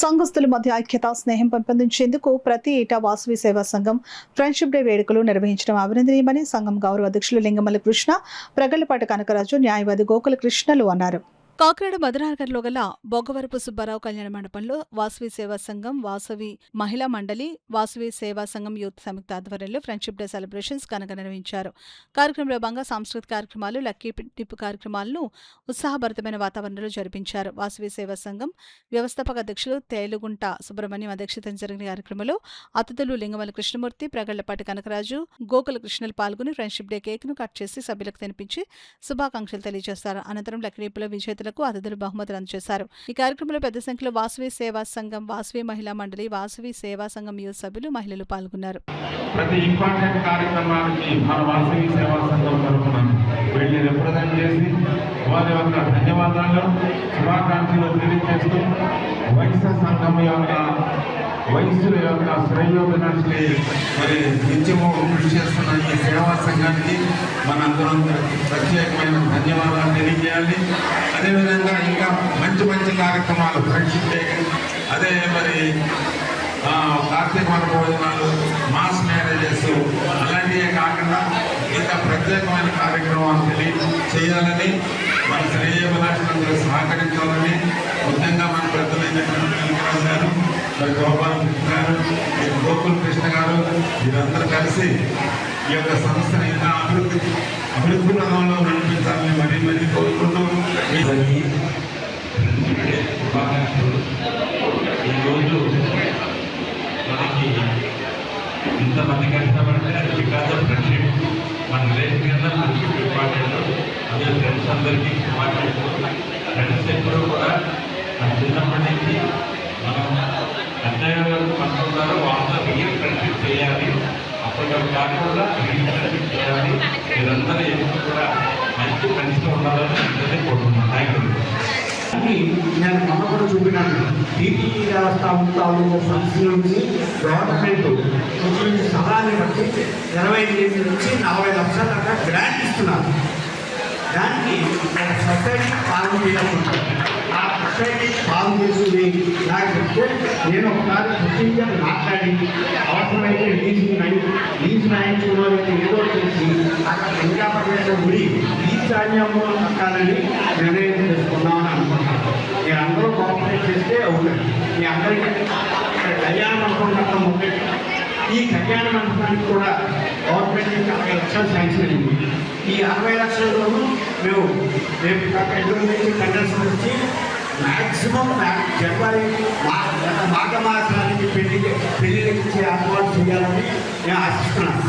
సంఘస్థుల మధ్య ఐక్యత, స్నేహం పెంపొందించేందుకు ప్రతి ఏటా వాసవి సేవా సంఘం ఫ్రెండ్షిప్ డే వేడుకలు నిర్వహించడం అభినందనీయమని సంఘం గౌరవ అధ్యక్షులు లింగమల్లి కృష్ణ, ప్రగళ్లపాటి కనకరాజు, న్యాయవాది గోకుల కృష్ణలు అన్నారు. కాకినాడ మధురానగర్లో గల బొగ్గవరపు సుబ్బారావు కళ్యాణ మండపంలో వాసవి సేవా సంఘం, వాసవి మహిళా మండలి, వాసవి సేవా సంఘం యూత్ సంయుక్త ఆధ్వర్యంలో ఫ్రెండ్షిప్ డే సెలబ్రేషన్స్ ఘనంగా నిర్వహించారు. కార్యక్రమంలో భాగంగా సాంస్కృతిక కార్యక్రమాలు, లక్కీ టిప్ కార్యక్రమాలను ఉత్సాహభరితమైన వాతావరణంలో జరిపించారు. వాసవి సేవా సంఘం వ్యవస్థాపక అధ్యక్షులు తేలుగుంట సుబ్రహ్మణ్యం అధ్యక్షతన జరిగిన కార్యక్రమంలో అతిథులు లింగమల్లి కృష్ణమూర్తి, ప్రగళ్లపాటి కనకరాజు, గోకుల కృష్ణలు పాల్గొని ఫ్రెండ్షిప్ డే కేక్ను కట్ చేసి సభ్యులకు తినిపించి శుభాకాంక్షలు తెలియజేశారు. అనంతరం లక్కీ టిప్ల విజేతలకు అతిథులు బహుమతులు అందజేశారు. ఈ కార్యక్రమంలో పెద్ద సంఖ్యలో వాసవి సేవా సంఘం, వాసవి మహిళా మండలి, వాసవి సేవా సంఘం యూత్ సభ్యులు, మహిళలు పాల్గొన్నారు. ప్రతి ఇంపార్టెంట్ కార్యక్రమానికి మన వాసవి సేవా సంఘం తరఫున వెళ్ళి రిప్రజెంట్ చేసి వారి యొక్క ధన్యవాదాలు, శుభాకాంక్షలు తెలియజేస్తూ వయస్సుల యొక్క శ్రేయోభిలాషులే మరి నిత్యము కృషి చేస్తున్న ఈ సేవా సంఘానికి మనందరం ప్రత్యేకమైన ధన్యవాదాలు తెలియజేయాలి. అదేవిధంగా ఇంకా మంచి మంచి కార్యక్రమాలు, ఫ్రెండ్షిప్ డే, అదే మరి కార్తీక వన భోజనాలు, మాస్ మ్యారేజెస్, అలాంటివే కాకుండా ఇంకా ప్రత్యేకమైన కార్యక్రమాలు చేయాలని, మన శ్రేయోభిలాషులందరూ సహకరించాలని ముఖ్యంగా మన పెద్దలైనటువంటి కనకరాజు గారు, మరి గోపాల కృష్ణ గారు, గోకుల కృష్ణ గారు, వీరందరూ కలిసి ఈ యొక్క సంస్థను ఇంకా అభివృద్ధి పదంలో నడిపించాలని మరీ కోరుకుంటూ ఈరోజు మనకి ఇంతమంది కలిసామంటే అది బికాస్ ఆఫ్ ఫ్రెండ్షిప్. మన రిలేషన్ కింద ఫ్రెండ్షిప్ ఇంపార్టెంట్. అదే ఫ్రెండ్స్ అందరికీ ఇంపార్టెంట్. ఫ్రెండ్స్ ఎప్పుడూ కూడా మన చిన్నప్పటి నుంచి మనం అన్నయ్య గారు అనుకుంటారో వాళ్ళతో రియల్ ఫ్రెండ్షిప్ చేయాలి. అప్పటికప్పుడు కాకుండా రియల్ ఫ్రెండ్షిప్ చేయాలి. మీరందరూ ఎప్పుడు కూడా మంచి ఫ్రెండ్స్గా ఉండాలని అందరినీ కోరుకుంటున్నాను. Thank you. నేను మొన్న కూడా చూపినాను. టీటీ వ్యవస్థ ఉంటాము ఫండ్స్ నుంచి గవర్నమెంట్ నుంచి స్థలాన్ని బట్టి 25 నుంచి 40 లక్షల దాకా గ్రాంట్ ఇస్తున్నారు. దానికి ఒక సొసైటీ ఫార్మ్ చేయాలనుకుంటాను. ఆ సొసైటీ ఫార్మ్ చేసింది నాకు చెప్తే నేను ఒకసారి ప్రొసీజర్ మాట్లాడి అవసరమైతే లీజ్ రాయించుకోవాలని ఏదో చేసి అక్కడ వెంకటపరమేశ్వర గుడి ఈశాన్యంలో కట్టాలని నిర్ణయం చేసుకున్నామని అనుకుంటున్నాను. మీరందరూ కోఆపరేట్ చేస్తే అవుతుంది. మీ అందరికీ కళ్యాణ మండపం కట్టడం ఒకటి. ఈ కళ్యాణ మండపానికి కూడా గవర్నమెంట్ 60 లక్షలు శాంక్షన్ అయింది. ఈ 60 లక్షల్లోనూ మేము రేపు ఎటువంటి నుంచి కండక్షన్ వచ్చి మ్యాక్సిమం జనవరి మాఘ మాసానికి పెళ్లికి ఇచ్చే ఏర్పాటు చేయాలని నేను ఆశిస్తున్నాను.